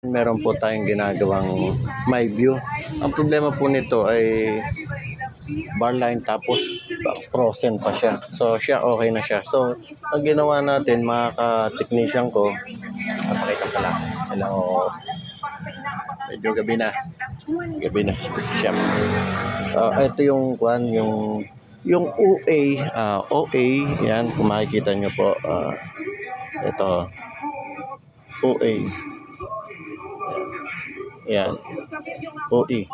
Meron po tayong ginagawang my view. Ang problema po nito ay bar line tapos frozen pa siya. So siya okay na siya. So ang ginawa natin mga ka-technician ko, napakita pala. Hello. Medyo gabi na. Gabi na sa shop. Ito yung yung OA, yan kung makikita nyo po. Ito OA. Yan. OE.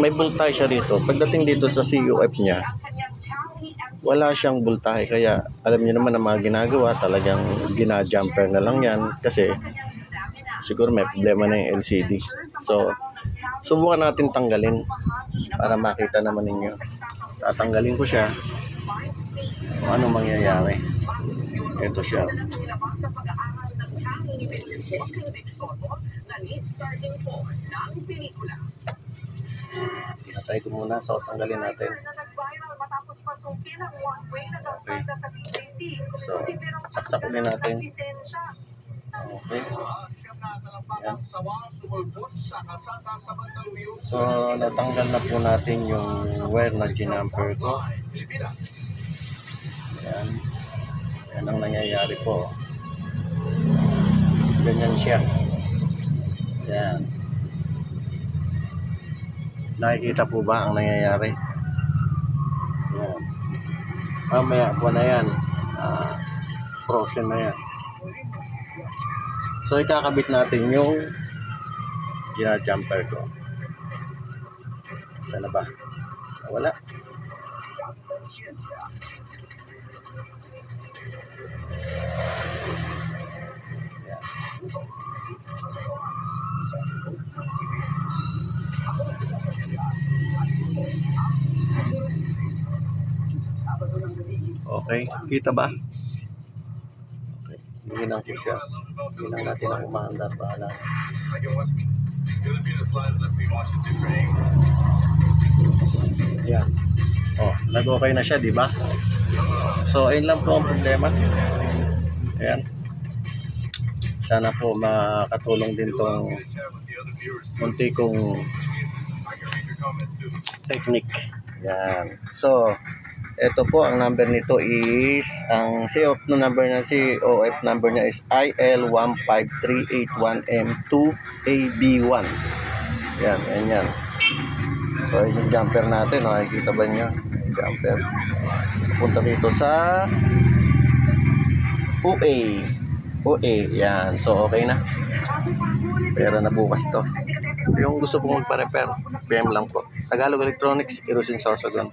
May voltage siya dito. Pagdating dito sa CUF niya, wala siyang voltage. Kaya alam niyo naman ang mga ginagawa, talagang gina-jumper na lang yan kasi siguro may problema na yung LCD. So, subukan natin tanggalin para makita naman ninyo. Tatanggalin ko siya. Kung ano mangyayari. Ito siya. Pinatay ko muna. So, tanggalin natin. Okay. So, saksak ulit natin. Okay. Yan. So, natanggal na po natin yung wire na ginamper ko. Yan. Yan ang nangyayari po. Ganyan siya. Yan. Nakikita po ba ang nangyayari? Yan. Mamaya po na yan. Frozen na yan. So, ikakabit natin yung gina-jumper ko. Sana ba? Wala. Yan. Okay, kita ba? Okay, hingin ko siya. Hinang natin ang umanda at bahala. Yan. Oh, nag-okay na siya, di ba? So, ayun lang po ang problema. Ayan. Sana po makatulong din tong munti kong technique. Yan. So, ito po ang number nito is ang COF number niya is IL15381M2AB1. Yan, yan. So, yung jumper natin, nakikita ba niyo? Jumper. Punta dito sa OA, yan. So, okay na. Pero nabukas to. Yung gusto pong magpa-repair, PM lang po. Tagalog Electronics, Erosin Sorsogon.